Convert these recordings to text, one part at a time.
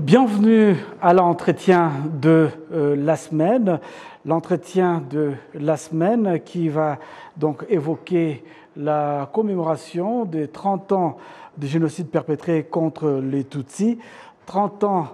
Bienvenue à l'entretien de la semaine. L'entretien de la semaine qui va donc évoquer la commémoration des 30 ans du génocide perpétré contre les Tutsis. 30 ans,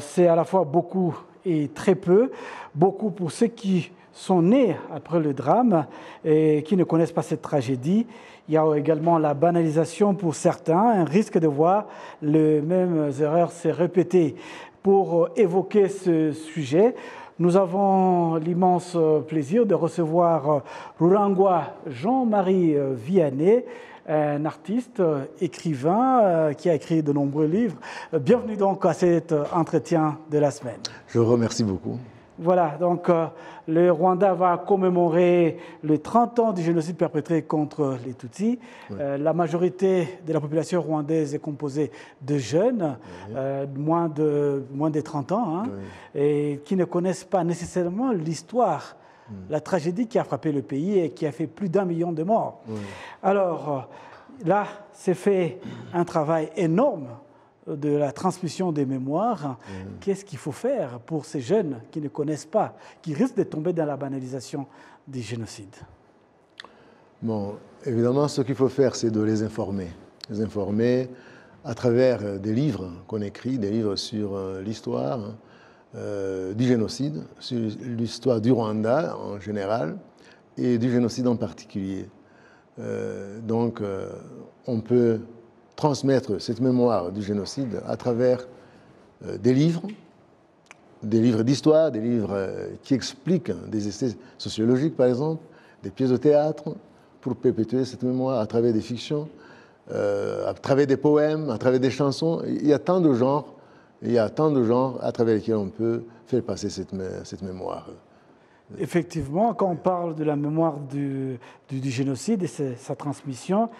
c'est à la fois beaucoup et très peu. Beaucoup pour ceux qui sont nés après le drame et qui ne connaissent pas cette tragédie. Il y a également la banalisation pour certains, un risque de voir les mêmes erreurs se répéter. Pour évoquer ce sujet, nous avons l'immense plaisir de recevoir Rurangwa Jean-Marie Vianney, un artiste, écrivain qui a écrit de nombreux livres. Bienvenue donc à cet entretien de la semaine. Je vous remercie beaucoup. Voilà, donc le Rwanda va commémorer les 30 ans du génocide perpétré contre les Tutsis. Oui. La majorité de la population rwandaise est composée de jeunes, moins de 30 ans, hein, et qui ne connaissent pas nécessairement l'histoire, la tragédie qui a frappé le pays et qui a fait plus d'1 million de morts. Alors là, c'est fait un travail énorme de la transmission des mémoires. Qu'est-ce qu'il faut faire pour ces jeunes qui ne connaissent pas, qui risquent de tomber dans la banalisation du génocide? Bon, évidemment, ce qu'il faut faire, c'est de les informer. Les informer à travers des livres qu'on écrit, des livres sur l'histoire du génocide, sur l'histoire du Rwanda en général et du génocide en particulier. Donc, on peut transmettre cette mémoire du génocide à travers des livres d'histoire, des livres qui expliquent des essais sociologiques, par exemple, des pièces de théâtre, pour perpétuer cette mémoire à travers des fictions, à travers des poèmes, à travers des chansons. Il y a tant de genres, à travers lesquels on peut faire passer cette mémoire. Effectivement, quand on parle de la mémoire du génocide et sa transmission,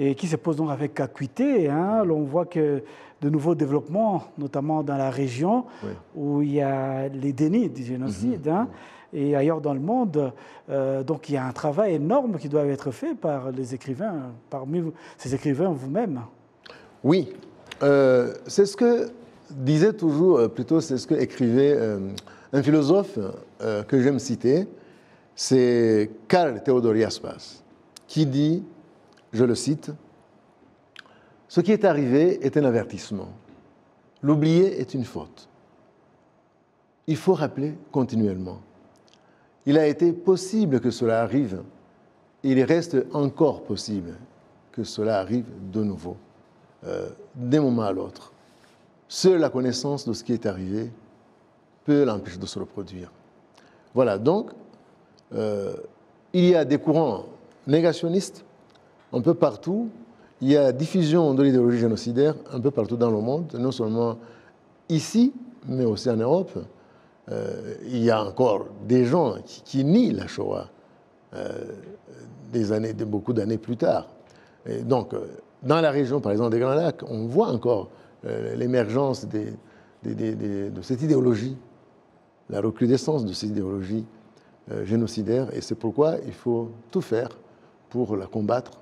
et qui se pose donc avec acuité, hein, on voit que de nouveaux développements, notamment dans la région, où il y a les dénis du génocide, et ailleurs dans le monde. Donc il y a un travail énorme qui doit être fait par les écrivains, parmi ces écrivains vous-même. Oui, c'est ce que disait toujours, plutôt c'est ce que écrivait un philosophe que j'aime citer, c'est Karl Theodor Jaspers, qui dit, je le cite, « Ce qui est arrivé est un avertissement. L'oublier est une faute. Il faut rappeler continuellement. Il a été possible que cela arrive. Il reste encore possible que cela arrive de nouveau, d'un moment à l'autre. Seule la connaissance de ce qui est arrivé peut l'empêcher de se reproduire. » Voilà, donc, il y a des courants négationnistes un peu partout. Il y a diffusion de l'idéologie génocidaire un peu partout dans le monde, non seulement ici, mais aussi en Europe. Il y a encore des gens qui nient la Shoah beaucoup d'années plus tard. Et donc, dans la région, par exemple, des Grands Lacs, on voit encore l'émergence de cette idéologie, la recrudescence de cette idéologie génocidaire. Et c'est pourquoi il faut tout faire pour la combattre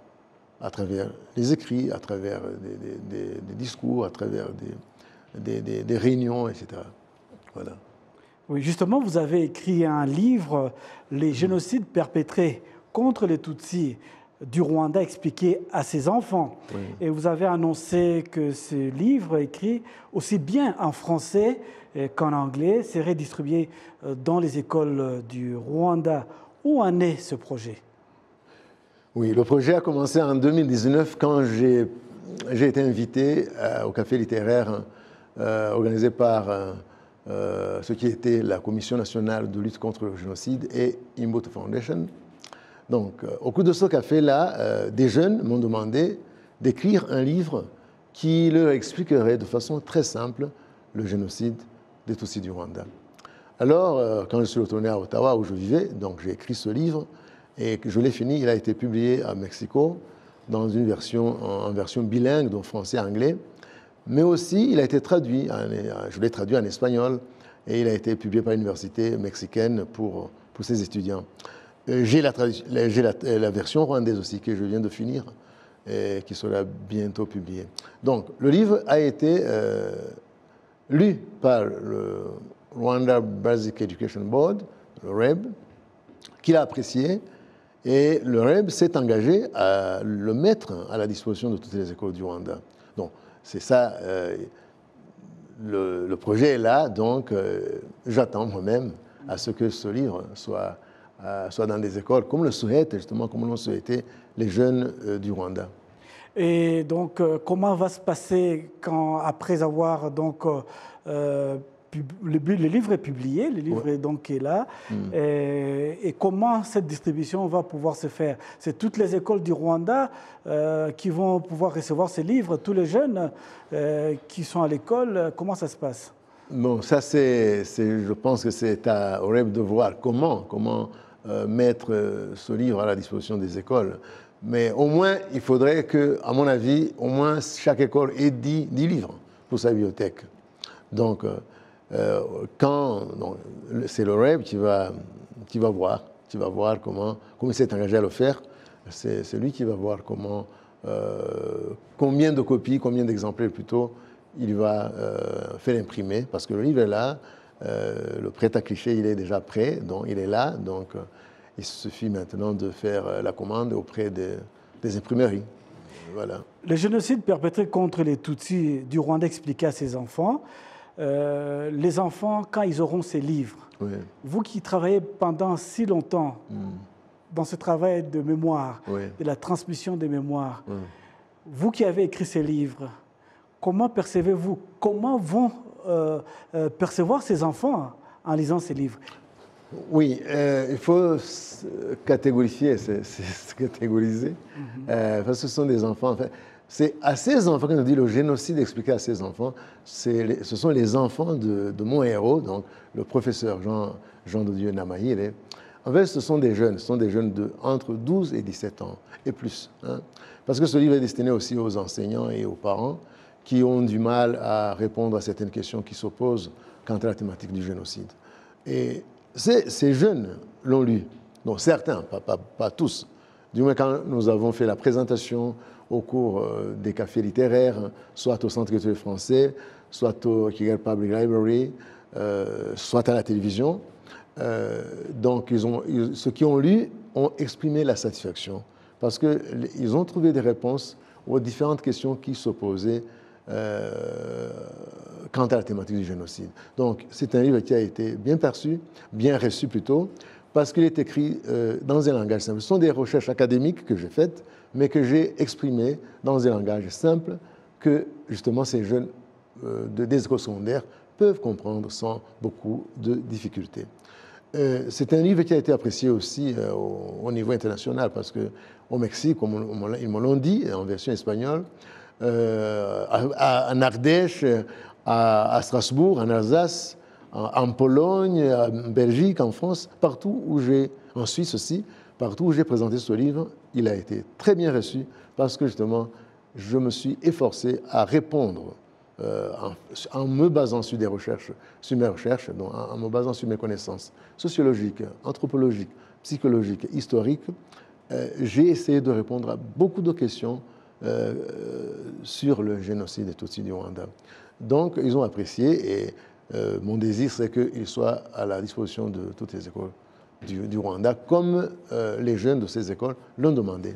à travers les écrits, à travers des discours, à travers des réunions, etc. Voilà. Oui, justement, vous avez écrit un livre, « Les génocides perpétrés contre les Tutsis du Rwanda expliqué à ses enfants ». Et vous avez annoncé que ce livre, écrit aussi bien en français qu'en anglais, serait distribué dans les écoles du Rwanda. Où en est ce projet ? Oui, le projet a commencé en 2019 quand j'ai été invité au café littéraire organisé par ce qui était la Commission nationale de lutte contre le génocide et Imbuto Foundation. Donc, au cours de ce café-là, des jeunes m'ont demandé d'écrire un livre qui leur expliquerait de façon très simple le génocide des Tutsis du Rwanda. Alors, quand je suis retourné à Ottawa, où je vivais, donc j'ai écrit ce livre. Et que je l'ai fini, il a été publié à Mexico dans une en version bilingue, donc français-anglais. Mais aussi, il a été traduit, je l'ai traduit en espagnol, et il a été publié par l'université mexicaine pour ses étudiants. J'ai la version rwandaise aussi, que je viens de finir, et qui sera bientôt publiée. Donc, le livre a été lu par le Rwanda Basic Education Board, le REB, qu'il a apprécié, et le REB s'est engagé à le mettre à la disposition de toutes les écoles du Rwanda. Donc, c'est ça, le projet est là, donc j'attends moi-même à ce que ce livre soit dans des écoles, comme le souhaitent, justement, comme l'ont souhaité les jeunes du Rwanda. Et donc, comment va se passer quand, après avoir donc, le livre est publié, le livre est donc est là, et comment cette distribution va pouvoir se faire? C'est toutes les écoles du Rwanda qui vont pouvoir recevoir ces livres, tous les jeunes qui sont à l'école, comment ça se passe? Bon, ça je pense que c'est au REB de voir comment mettre ce livre à la disposition des écoles. Mais au moins, il faudrait que, à mon avis, au moins chaque école ait 10 livres pour sa bibliothèque. Donc, c'est le REB qui va voir comment il s'est engagé à le faire. C'est lui qui va voir combien de copies, combien d'exemplaires plutôt, il va faire imprimer, parce que le livre est là, le prêt à cliché, il est déjà prêt, donc il est là, donc il suffit maintenant de faire la commande auprès des imprimeries. Voilà. Le génocide perpétré contre les Tutsis du Rwanda expliqué à ses enfants, les enfants, quand ils auront ces livres, Oui. vous qui travaillez pendant si longtemps dans ce travail de mémoire, de la transmission des mémoires, vous qui avez écrit ces livres, comment percevez-vous, comment vont percevoir ces enfants en lisant ces livres? Oui, il faut catégoriser, catégoriser, parce que ce sont des enfants. Enfin, c'est à ces enfants, quand on dit le génocide expliqué à ces enfants, ce sont les enfants de mon héros, donc le professeur Jean de Dieu Namayire. En fait, ce sont des jeunes entre 12 et 17 ans et plus. Hein, parce que ce livre est destiné aussi aux enseignants et aux parents qui ont du mal à répondre à certaines questions qui s'opposent quant à la thématique du génocide. Et ces jeunes l'ont lu, donc certains, pas tous. Du moins, quand nous avons fait la présentation au cours des cafés littéraires, soit au Centre culturel français, soit au Kigali Public Library, soit à la télévision, donc ceux qui ont lu ont exprimé la satisfaction parce qu'ils ont trouvé des réponses aux différentes questions qui s'opposaient quant à la thématique du génocide. Donc, c'est un livre qui a été bien perçu, bien reçu plutôt, parce qu'il est écrit dans un langage simple. Ce sont des recherches académiques que j'ai faites, mais que j'ai exprimées dans un langage simple que, justement, ces jeunes des écoles secondaires peuvent comprendre sans beaucoup de difficultés. C'est un livre qui a été apprécié aussi au niveau international, parce qu'au Mexique, ils me l'ont dit, en version espagnole, en Ardèche, à Strasbourg, en Alsace, en Pologne, en Belgique, en France, en Suisse aussi, partout où j'ai présenté ce livre, il a été très bien reçu parce que justement, je me suis efforcé à répondre en me basant sur mes recherches, donc en me basant sur mes connaissances sociologiques, anthropologiques, psychologiques, historiques. J'ai essayé de répondre à beaucoup de questions sur le génocide des Tutsis du Rwanda. Donc, ils ont apprécié et mon désir, c'est qu'il soit à la disposition de toutes les écoles du Rwanda, comme les jeunes de ces écoles l'ont demandé.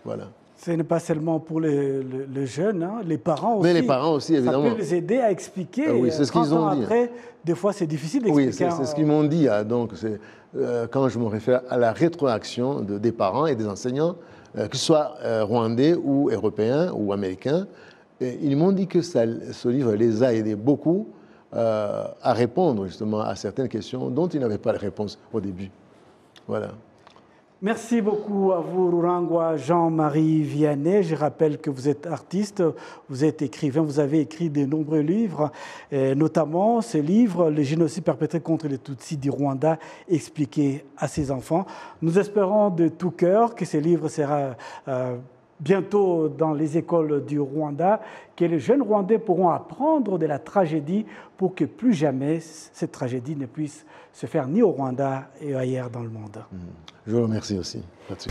Voilà. Ce n'est pas seulement pour les jeunes, hein, les parents aussi. Mais les parents aussi, évidemment. Ça peut les aider à expliquer. Oui, c'est ce qu'ils ont dit. Après, des fois, c'est difficile d'expliquer. Oui, c'est ce qu'ils m'ont dit. Hein. Donc, quand je me réfère à la rétroaction des parents et des enseignants, que ce soit rwandais ou européens ou américains, ils m'ont dit que ce livre les a aidés beaucoup à répondre justement à certaines questions dont ils n'avaient pas la réponse au début. Voilà. Merci beaucoup à vous, Rurangwa Jean-Marie Vianney. Je rappelle que vous êtes artiste, vous êtes écrivain, vous avez écrit de nombreux livres, notamment ce livre, Le génocide perpétré contre les Tutsis du Rwanda, expliqué à ses enfants. Nous espérons de tout cœur que ce livre sera bientôt dans les écoles du Rwanda, que les jeunes Rwandais pourront apprendre de la tragédie pour que plus jamais cette tragédie ne puisse se faire ni au Rwanda et ailleurs dans le monde. Je vous remercie aussi là-dessus.